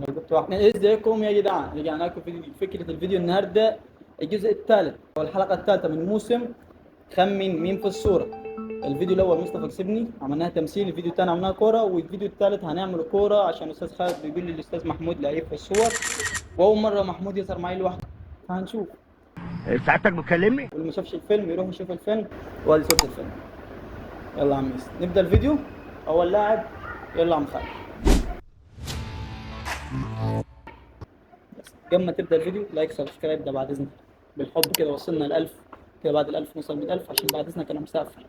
ازيكم يا جدعان، رجعنا لكم في فكره الفيديو النهارده. الجزء الثالث والحلقه الثالثه من موسم خمن مين في الصوره. الفيديو الاول مصطفى كسبني، عملناها تمثيل. الفيديو الثاني عملناها كوره، والفيديو الثالث هنعمل كوره عشان الاستاذ خالد بيقول لي الاستاذ محمود لعيب في الصور، واول مره محمود يظهر معي لوحده، فهنشوف. سعادتك بتكلمني؟ واللي ما شافش الفيلم يروح يشوف الفيلم، وادي صوره الفيلم. يلا يا عم يوسف نبدا الفيديو. اول لاعب، يلا يا عم خالد. قبل ما تبدا الفيديو لايك سبسكرايب، ده بعد اذنك بالحب كده. وصلنا ل 1000 كده، بعد ال 1000 نوصل 100000 عشان بعد اذنك انا مسافر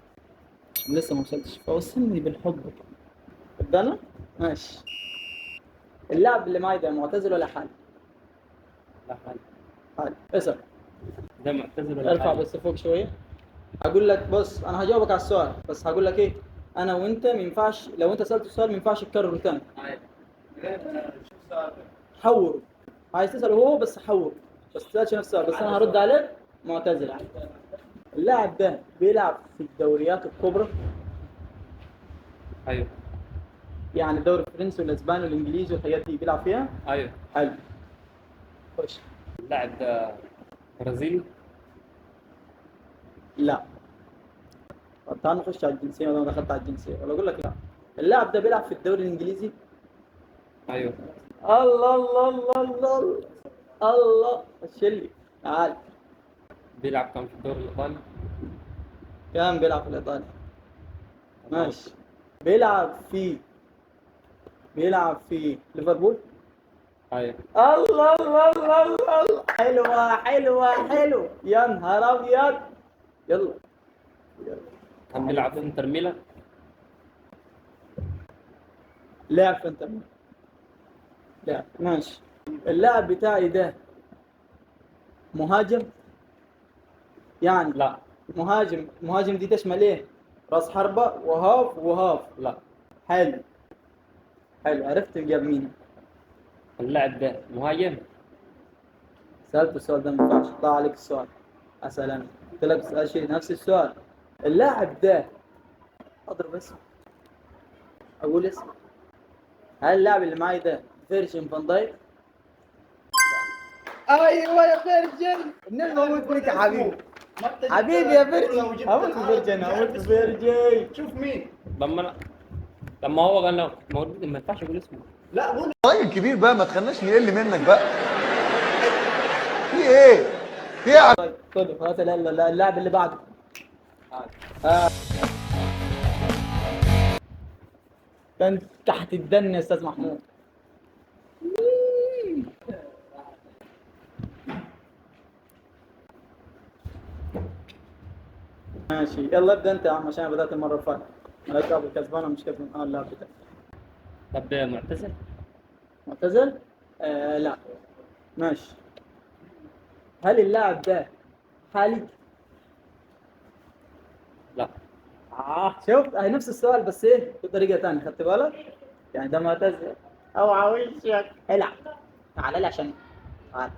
عشان لسه ما وصلتش، فوصلني بالحب كده. بدأنا؟ ماشي. اللاعب اللي معايا ده معتزل ولا حالي؟ لا حل. حالي. اسأل. ده معتزل ولا ارفع حالي؟ بس فوق شوية. هقول لك بص، انا هجاوبك على السؤال بس هقول لك ايه، انا وانت ما ينفعش لو انت سألت السؤال ما ينفعش تكرره تاني. حوره. عايز تسأل هو بس حوره، بس تسألش نفس السؤال، بس انا هرد عليك. معتزل. اللاعب ده بيلعب في الدوريات الكبرى، ايوه يعني الدوري الفرنسي والاسباني والانجليزي والحاجات دي بيلعب فيها. ايوه. حلو. خش. اللاعب ده برازيلي؟ لا. طب تعال نخش على الجنسيه، ولا انا دخلت على الجنسيه ولا اقول لك لا. اللاعب ده بيلعب في الدوري الانجليزي. ايوه. الله الله الله الله الله. خش لي تعال. بيلعب كان في الدوري الايطالي؟ كان بيلعب في الايطالي. ماشي. بيلعب في ليفربول. ايوه. الله الله الله الله. حلوه حلوه حلوه يا نهار ابيض. يلا. كان بيلعب في انتر ميلان؟ لاعب في انتر ميلان. لاعب. ماشي. اللاعب بتاعي ده مهاجم، يعني لا. مهاجم دي تشمل ايه؟ راس حربة وهاف. لا. حلو. عرفت جاب مين. اللاعب ده مهاجم؟ سألت السؤال ده ما ينفعش، ضاع عليك السؤال. اسال انا قلت لك اسال شيء نفس السؤال. اللاعب ده اضرب اسم، اقول اسم. هل اللاعب اللي معي ده فيرجن فان دايك؟ ايوه يا فيرجن، النبي موت فيك يا حبيبي. حبيبي يا فيرجن، هموت في فيرجن. شوف مين. لما هو قال موجود ما ينفعش اقول اسمه. لا قول. راجل كبير بقى، ما تخلناش نقل منك بقى. في ايه؟ في ايه؟ طيب خد خلاص. لا اللاعب اللي بعده. كان تحت الدن يا استاذ محمود. ماشي يلا ابدا انت يا عم عشان بدات المره اللي فاتت. مالك دعوه بالكسبان مش كسبان، انا اللاعب بتاعي. طب ده معتزل؟ معتزل؟ لا. ماشي. هل اللاعب ده حالي؟ لا. شوف هي نفس السؤال بس ايه بطريقه ثانيه، خدت بالك؟ يعني ده معتزل او عاوزك العب. تعال لي عشان تعال.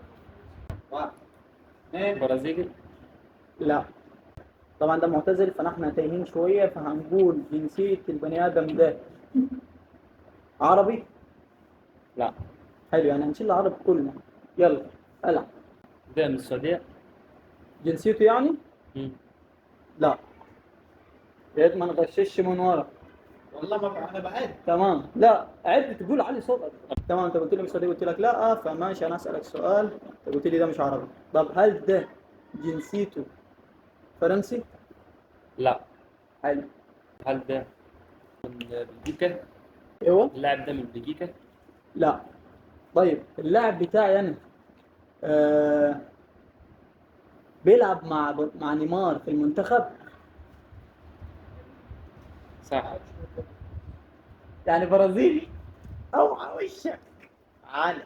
برازيلي؟ لا طبعا ده معتزل، فنحن تايهين شويه، فهنقول جنسيه البني ادم ده عربي. لا. حلو، يعني هنشيل العرب كلنا. يلا العب. ده من السعوديه؟ جنسيته يعني؟ مم. لا. يا ريت ما نغشش من ورا. والله ما انا بعد. تمام. لا عد تقول علي صوتك. تمام. انت قلت لي مش سعودي، قلت لك لا، فماشي انا اسالك سؤال. انت قلت لي ده مش عربي. طب هل ده جنسيته فرنسي؟ لا. حلو. هل ده من بلجيكا؟ ايوه. اللاعب ده من بلجيكا؟ لا. طيب اللاعب بتاعي انا بيلعب مع نيمار في المنتخب. صح. يعني برازيلي او وشك. تعالى.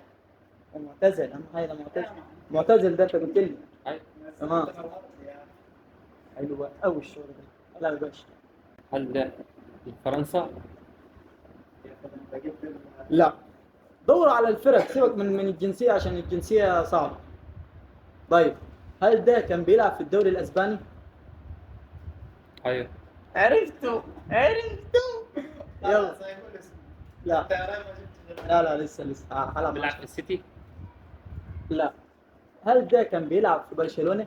معتزل، اهم حاجه معتزل ده انت قلت لي. أيوة. تمام. حلو قوي الشغل ده. لا يا باشا. هل ده من فرنسا؟ لا. دور على الفرق، سيبك من الجنسيه عشان الجنسيه صعبه. طيب هل ده كان بيلعب في الدوري الاسباني؟ ايوه. عرفته. يلا. لا. لا لا لسه هلعب بيلعب في السيتي؟ لا. هل ده كان بيلعب في برشلونة؟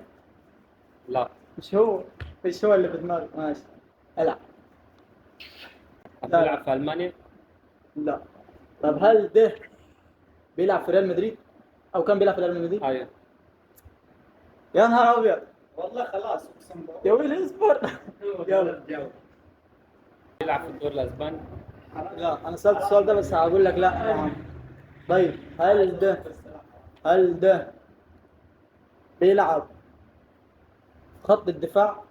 لا. مش هو اللي في دماغي. ماشي. العب. بيلعب في المانيا؟ لا. طب هل ده بيلعب في ريال مدريد؟ او كان بيلعب في ريال مدريد؟ ايوه. يا نهار ابيض. والله خلاص اقسم بالله. يا ويلي اصبر. يلا. بيلعب في الدوري الاسباني؟ لا انا سألت السؤال ده بس هقول لك لا يا عم. طيب هل ده بيلعب في خط الدفاع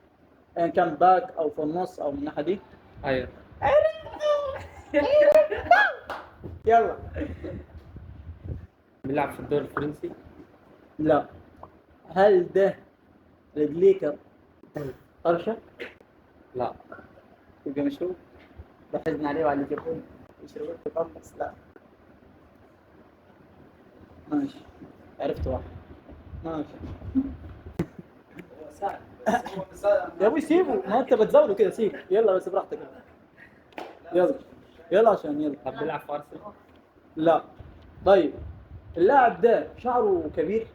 ان كان باك او في النص او من الناحيه دي؟ ايوه. يلا. بيلعب في الدوري الفرنسي؟ لا. هل ده رجليك قرشه؟ لا. يبقى مش هو. ده حزن عليه وعلى الجبهه. مش هو تقمص. لا. ماشي. عرفت واحد. ماشي. يا ابوي سيبه، ما انت بتزوله كده، سيبه يلا بس براحتك. يلا عشان يلا. طب بيلعب في ارسنال؟ لا. طيب اللاعب ده شعره كبير؟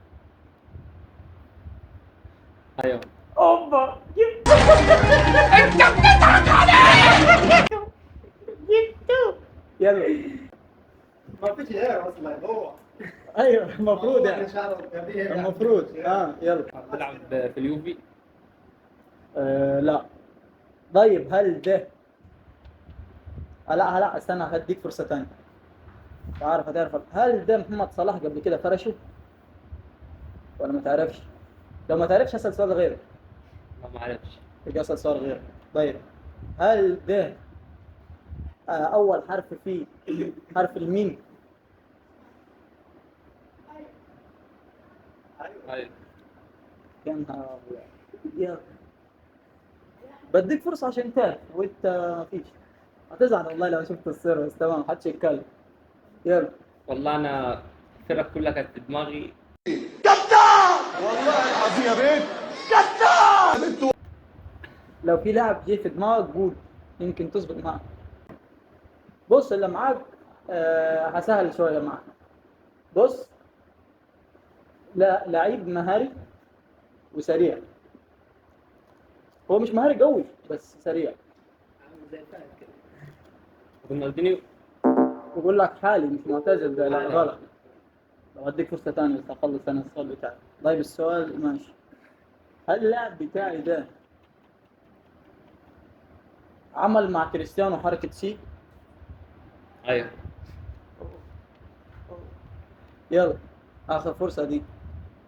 ايوه. اوبا جبت. يلا. ما فيش غيره اصلا هو. ايوه المفروض هو يعني. اللي شعره كبير. المفروض يلا. بيلعب في اليوفي؟ لا. طيب هل ده لا استنى هديك فرصة ثانية. هتعرف هل ده محمد صلاح قبل كده فرشه ولا ما تعرفش؟ لو ما تعرفش اسال سؤال غيره. ما اعرفش. يبقى اسال سؤال غيره. طيب هل ده اول حرف فيه حرف الميم؟ ايوه. يا نهار أبيض. يلا بديك فرصة عشان تعرف وانت ما فيش. هتزعل والله لو شفت الصورة بس تمام محدش يتكلم. يلا. والله انا الفرق كلها كانت في دماغي. والله العظيم يا بنت كذاب. لو في لاعب جه في دماغك قول يمكن تظبط معك. بص اللي معاك هسهل شوية معك. بص لا لعيب مهاري وسريع. هو مش مهاري قوي بس سريع. رونالدينيو؟ بقول لك حالي مش معتزل ده. لا غلط. لو اديك فرصة ثانية بس هخلص انا السؤال بتاعي. طيب السؤال ماشي. هل اللاعب بتاعي ده عمل مع كريستيانو حركة سي؟ ايوه. يلا اخر فرصة دي.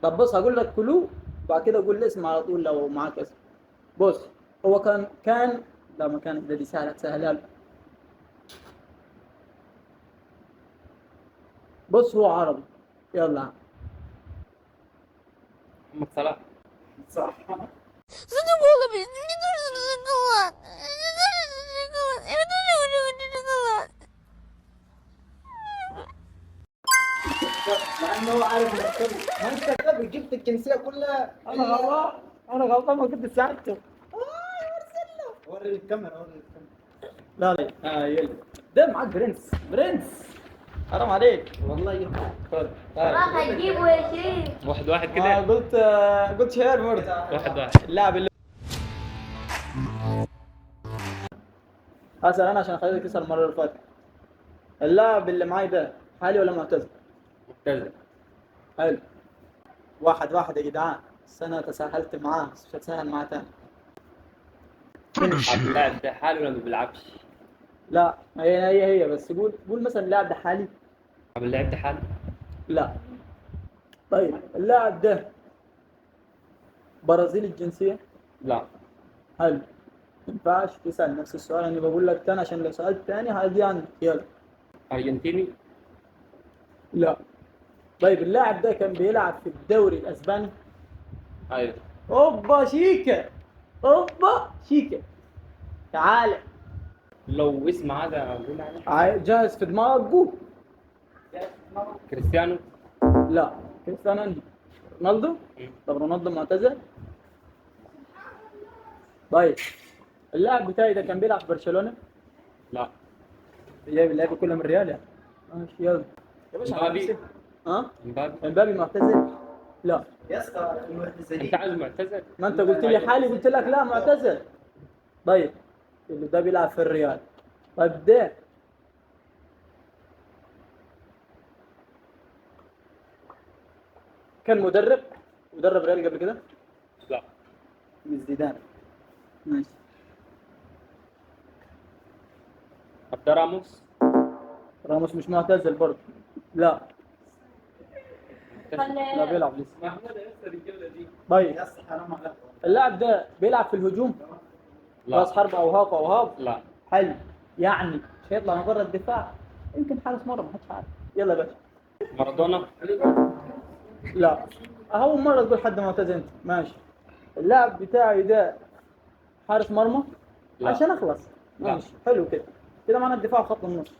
طب بص هقول لك كلو بعد كده قول لي اسم على طول لو معاك اسم. بص هو كان لا ما كان دي سهلة لك. بص هو عربي. يلا. محمد صلاح؟ صح. صدق والله بيديني درس الشوكولات. مع انه هو عارف مكتبه. ما انت كده جبت الجنسيه كلها. انا غلطان ما كنت ساعدته. وري الكاميرا. لا يلا. ده معاك برنس حرام عليك. والله يا خد. راح اجيبه يا شيخ. 1-1 كده. قلت شهير برضه. 1-1. اللاعب اللي هسأل انا عشان خليك تسأل المرة اللي فاتت. اللاعب اللي معاي ده حالي ولا معتزل؟ معتزل. حلو. 1-1 يا جدعان. السنة تساهلت معاه بس مش هتساهل معاه تاني. اللاعب ده حالي ولا ما بيلعبش؟ لا هي بس قول مثلا اللاعب ده حالي. طب اللاعب ده حالي؟ لا. طيب اللاعب ده برازيلي الجنسية؟ لا. حلو. ما ينفعش تسأل نفس السؤال انا بقول لك تاني عشان لو سألت تاني هادي عندك. يلا. ارجنتيني؟ لا. طيب اللاعب ده كان بيلعب في الدوري الاسباني؟ ايوه. اوبا شيكا. تعال. لو اسم هذا اقول عليه. جاهز في دماغك قول. كريستيانو؟ لا كريستيانو عندي. رونالدو؟ طب رونالدو معتزل؟ طيب اللاعب بتاعي ده كان بيلعب في برشلونة؟ لا. جايب اللعيبه كلها من الريال يعني. ماشي يلا يا باشا. امبابي. ها؟ امبابي. امبابي معتزل؟ لا. يا اسطى المعتزلين انت عايز معتزل؟ ما انت قلت لي حالي قلت لك لا معتزل. طيب اللي ده بيلعب في الريال. طيب ده كان مدرب ريال قبل كده؟ لا. مش زيدان. ماشي. عبد راموس. راموس مش معتزل برضه. لا. لا بيلعب لسه. محمود يا الرجاله دي. طيب يا اسطى حرام عليك. اللاعب ده بيلعب في الهجوم؟ راس لا. حرب او هاف او هاف؟ لا. حلو. يعني مش هيطلع من بره الدفاع. يمكن حارس مرمى ما حدش عارف. يلا يا باشا. مارادونا. لا. اول مره تقول حد معتزل انت. ماشي. اللاعب بتاعي ده حارس مرمى؟ لا. عشان اخلص. لا. ماشي حلو كده. كده معنا الدفاع خط النص.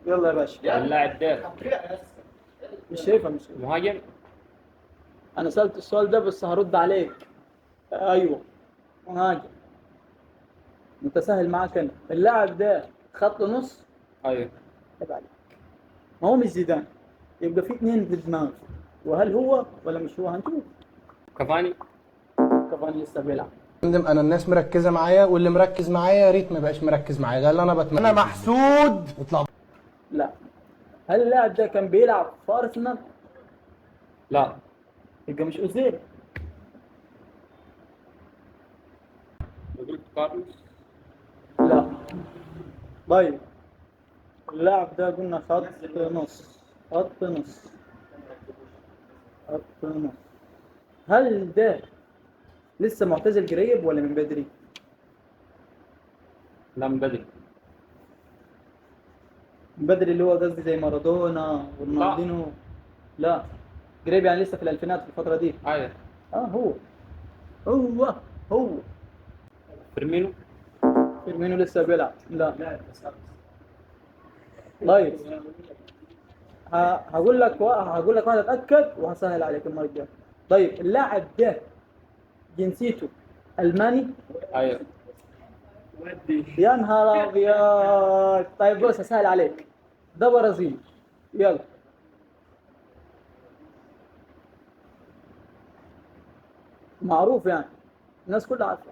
يلا يا باشا. اللاعب ده مش شايفها مش شايفها. مهاجم. انا سألت السؤال ده بس هرد عليك. ايوه مهاجم. متساهل معاك انا. اللاعب ده خط نص؟ ايوه. عيب عليك. ما هو مش زيدان. يبقى في اثنين في دماغك. وهل هو ولا مش هو هنشوف. كافاني. كفاني لسه بيلعب. انا الناس مركزه معايا واللي مركز معايا يا ريت ما يبقاش مركز معايا، ده اللي انا بتمنى. انا محسود. اطلع. لا. هل اللاعب ده كان بيلعب في ارسنال؟ لا. يبقى مش اوزيل. قلت كارلوس. لا. طيب اللاعب ده قلنا خط نص. خط نص. خط نص. هل ده لسه معتزل قريب ولا من بدري؟ لا من بدري. من بدري اللي هو قصدي زي مارادونا ورونالدينو. لا. قريب يعني لسه في الالفينات في الفترة دي. ايوه. هو هو فيرمينو. فيرمينو لسه بيلعب؟ لا. طيب هقول لك واحد اتاكد وهسهل عليك المره الجايه. طيب اللاعب ده جنسيته الماني؟ ايوه. يا نهار ابيض. طيب بص هسهل عليك. ده برازيلي. يلا. معروف يعني. الناس كلها عارفه.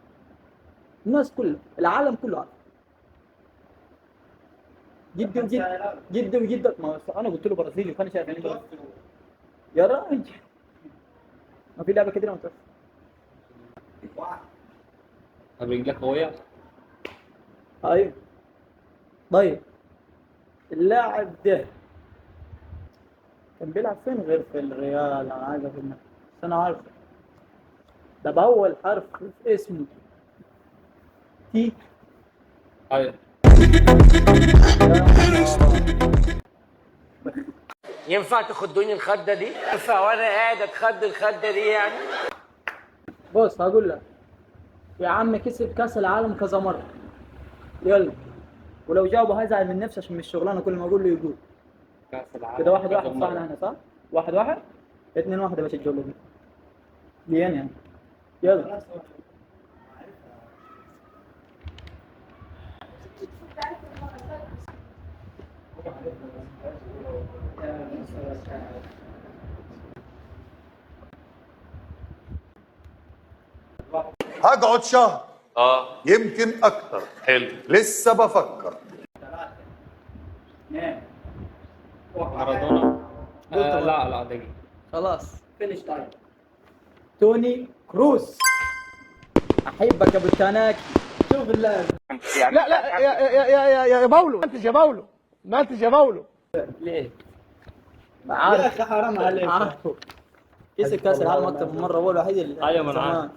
الناس كلها العالم كله عارف. جد وجدك. ما انا قلت له برازيلي وكان شايف يعني برازيلي. يا راجل ما في لعبه كده ما تعرف. رجلك قويه. ايوه. طيب اللاعب ده كان بيلعب فين غير في الريال؟ انا عايز افهم. بس انا عارفه. ده بأول حرف في اسمه تي. ايوه. ينفع تخدوني الخده دي؟ ينفع وانا قاعد اتخد الخده دي يعني؟ بص هقول لك. يا عم كسب كاس العالم كذا مره. يلا. ولو جاوبه هيزعل من نفسه عشان مش شغلانه كل ما اقول له يقول. كاس العالم كده 1-1 كذا صح مرة. هنا صح؟ 1-1 2-1 يا باشا الجوله دي. ليان يعني. يلا. هقعد شهر يمكن اكتر. حلو. لسه بفكر. مارادونا. لا دقيقة. خلاص فينيش تايم. توني كروس. احبك يا ابو التناكي. شوف اللاعب. لا يا باولو منتج يا باولو منتج يا باولو. ليه؟ يا اخي حرام عليك. عارفه. كسب كاس العالم اكثر من مره. هو الوحيد اللي أيوة ما أنا زمان. عارف.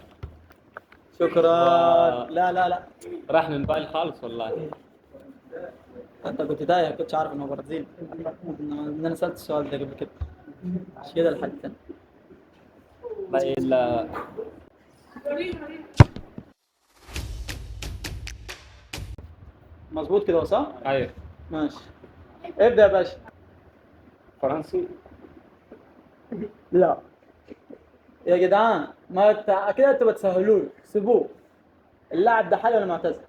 شكرا. لا راح من بالي خالص والله. انت كنت تايه كنتش عارف انه برازيل. انا سالت السؤال ده قبل كده. مش كده لحد ثاني. لا. مظبوط كده صح؟ ايوه. ماشي. ابدا يا باشا. فرنسي. لا يا جدعان ما كده انتوا بتسهلوا له. سيبوه. اللاعب ده حالي ولا معتزل؟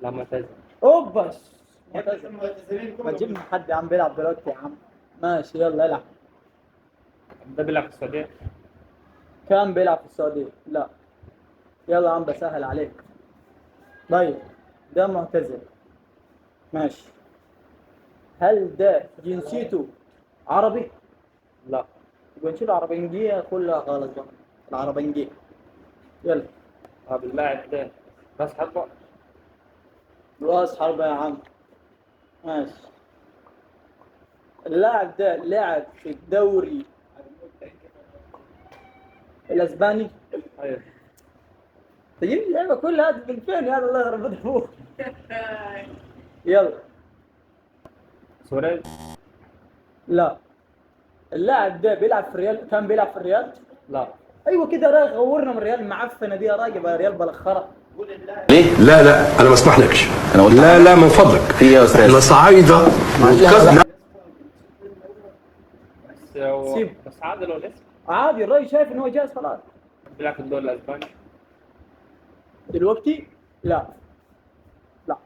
لا معتزل. اوبا. معتزل. ما تجيب حد يا عم بيلعب دلوقتي يا عم. ماشي يلا العب. ده بيلعب في السعودية. كان بيلعب في السعودية؟ لا. يلا يا عم بسهل عليك. طيب ده معتزل. ماشي. هل ده جنسيته عربي؟ لا. جنسيته عربنجية كلها غلط بقى. العربنجية. يلا. طب اللاعب ده راس حربة. راس حربة يا عم. ماشي. اللاعب ده لعب في الدوري الاسباني. ايوه. تجيب اللعبة كلها هذه من فين يا الله يربط ابوك. يلا. سوري. لا. اللاعب ده بيلعب في الريال، كان بيلعب في الريال. لا. ايوه كده رايح غورنا من الريال معفنه دي يا راجل، يا ريال بلخره. لا لا انا ما اسمحلكش. لا لا من فضلك. في يا استاذ احنا صعايده وكذا. سيب. بس عادل ولا اسم. عادي الراجل شايف ان هو جاهز خلاص. بيلعب في الدوري الاسباني. دلوقتي لا. لا.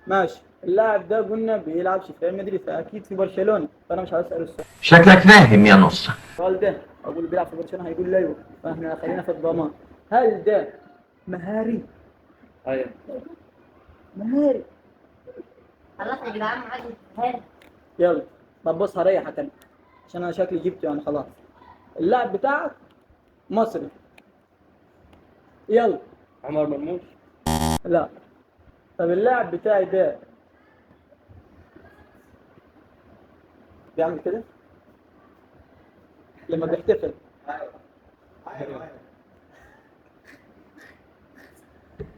ماشي. اللاعب ده قلنا بيلعب في ريال مدريد فاكيد في برشلونه، فانا مش عايز اساله السؤال. شكلك فاهم يا نص. السؤال ده اقول بيلعب في برشلونه هيقول لي ايوه، فاحنا خلينا في الضمان. هل ده مهاري؟ ايوه. مهاري. خلاص يا جدعان ما حدش يتهان. يلا. طب بص هريحك انا عشان انا شكلي جبته يعني خلاص. اللاعب بتاعك مصري. يلا. عمر مرموش. لا. طب اللاعب بتاعي ده بيعمل كده لما بيحتفل.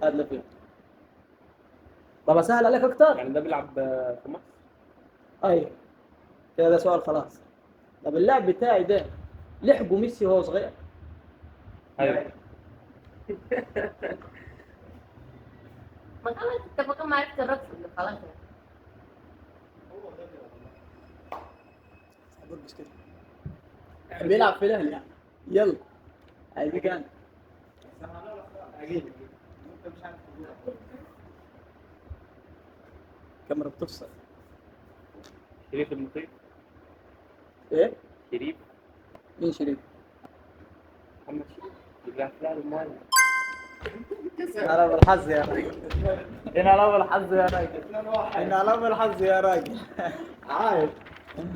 هذا فيه. طب اسهل عليك اكتر. يعني ده بيلعب في مصر. ايوه كده ده سؤال خلاص. طب اللاعب بتاعي ده لحقه ميسي وهو صغير. ايوه. ما خلاص انت بقى ما عرفت الرقص اللي خلاص يعني. بيلعب في الاهلي يعني. يلا. عايز كان كاميرا بتفصل. شريف المطيب. ايه؟ شريف. مين شريف؟ محمد شريف. بيلعب في الاهلي الماضي. انا بالحظ يا راجل. انا بالحظ يا راجل. انا بالحظ يا راجل. عارف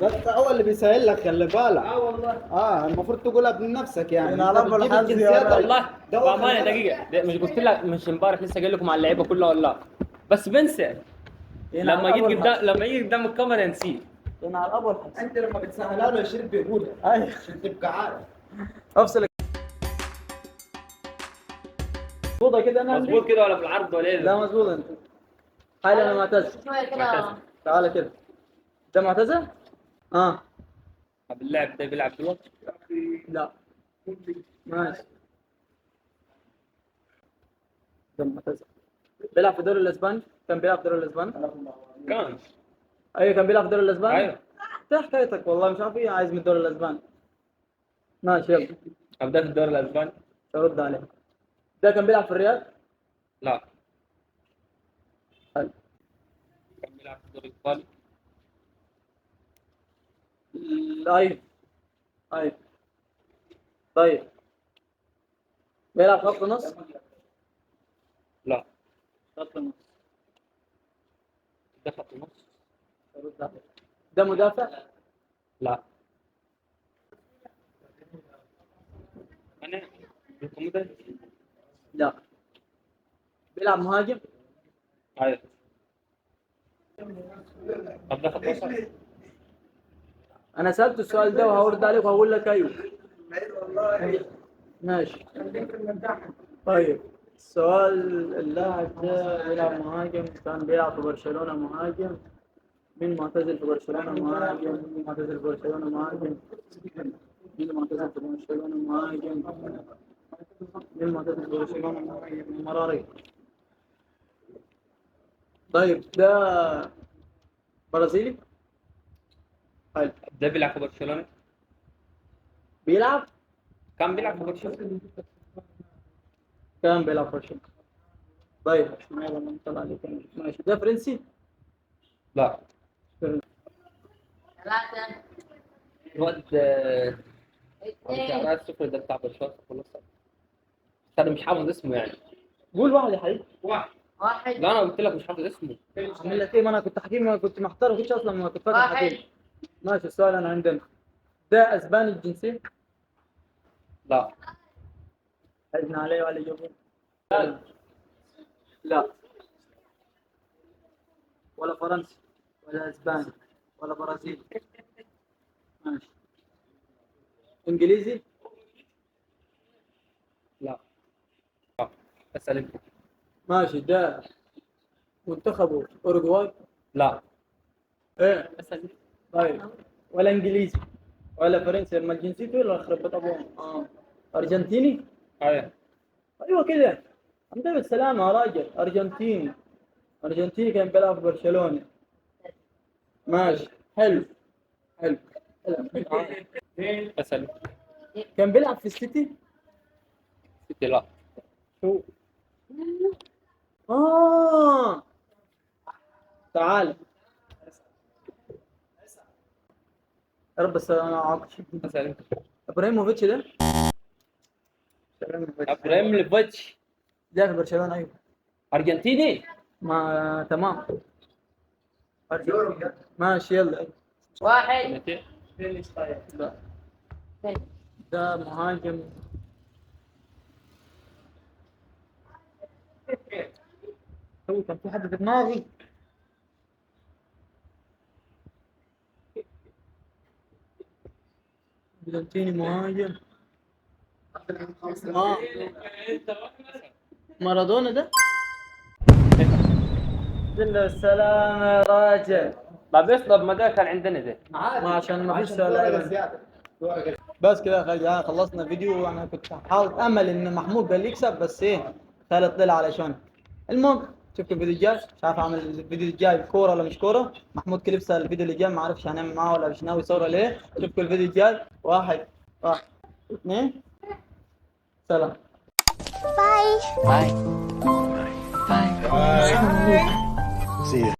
بس هو اللي بيسهل لك خلي بالك. والله. المفروض تقولها بنفسك يعني. أنا أنت على بتجيب بالحظ يا الجنسيات راجل. والله ده بأمانة دقيقة مش قلت لك مش امبارح لسه قايل لكم على اللعيبة كلها ولا لا؟ بس بنسى لما جيت قدام الكاميرا نسيت. انا على ابو الحظ. انت لما بتسهلها له يا شريف بيقولها ايوه عشان تبقى عارف. افصل مظبوطه كده انا مظبوط كده ولا بالعرض ولا ايه؟ لا مظبوط انت. حالي انا معتز. شويه كده. تعالى كده. ده معتزل؟ اه. طب اللاعب ده بيلعب دلوقتي؟ لا. ماشي. ده معتزل. بيلعب في الدوري الاسباني؟ كان بيلعب في الدوري الاسباني؟ كان. ايوه كان بيلعب في الدوري الاسباني؟ ايوه. ده حكايتك والله مش عارف ايه عايز من الدوري الاسباني. ماشي يلا. طب ده في الدوري الاسباني؟ رد عليه. ده كان بيلعب في الريال؟ لا. حلو. كان بيلعب في الدوري الايطالي؟ ايوه. ايوه. طيب. بيلعب خط نص؟ لا. خط نص. ده خط نص؟ رد عليه. ده مدافع؟ لا. انا ده لا. بيلعب مهاجم؟ ايوه. طب ده خط وسط؟ انا سالت السؤال ده وهرد عليك وهقول لك ايوه. ماشي. طيب السؤال اللاعب ده بيلعب مهاجم، كان بيلعب في برشلونة مهاجم. مين معتزل في برشلونة مهاجم؟ مين معتزل في برشلونة مهاجم؟ مين معتزل في برشلونة مهاجم؟ مين معتزل في برشلونة مهاجم؟ مراري. طيب ده برازيلي؟ حلو. ده بيلعب في برشلونة؟ بيلعب؟ كان بيلعب في برشلونة؟ كان بيلعب في برشلونة. طيب ماشي ده فرنسي؟ لا. ثلاثة الواد اثنين شعرها السفر ده بتاع برشلونة خلاص. بس انا مش حافظ اسمه يعني. قول واحد يا حبيبي. واحد لا انا قلت لك مش حافظ اسمه. عامل لك ايه؟ ما انا كنت حكيم، ما كنت محتار، ما كنتش اصلا ما كنت فاكر واحد حكيم. ماشي، السؤال انا عندنا. ده اسباني الجنسية؟ لا. حزنا عليه ولا يجاوبون؟ لا. لا. ولا فرنسي ولا اسباني ولا برازيلي. ماشي. انجليزي؟ لا. اسال انت. ماشي. ده منتخبه اوروجواي؟ لا. ايه؟ اسال انت. طيب. ولا انجليزي ولا فرنسي، اما جنسيته ولا خرب بيت ابوهم. ارجنتيني؟ ايوه. ايوه كده. الحمد لله بالسلامة يا راجل. ارجنتيني. ارجنتيني كان بيلعب في برشلونة. ماشي. حلو. حلو. اسال انت. كان بيلعب في السيتي؟ ستي لا. شو؟ تعال يا رب، بس انا عاقش. اسال انت. ابراهيموفيتش ده؟ ابراهيموفيتش. ابراهيموفيتش ده في برشلونة ايوه. ارجنتيني. ما تمام. ماشي يلا. واحد لا. ده مهاجم. هو كان في حد في دماغي. ارجنتيني مهاجم. مارادونا ده؟ السلام يا راجل. طب اصطب ما ده كان عندنا ده. ما عشان ما فيش سؤال. بس كده خلصنا الفيديو. انا كنت حاطط امل ان محمود قال يكسب، بس ايه، خالد طلع علشان. المهم شوفكم الفيديو الجاي. مش عارف اعمل الفيديو الجاي كوره ولا مش كوره. محمود كليبس الفيديو اللي جاي ما اعرفش هنعمل معاه ولا مش ناوي يصور ولا ايه. شوفكم الفيديو الجاي. واحد اثنين سلام. See you.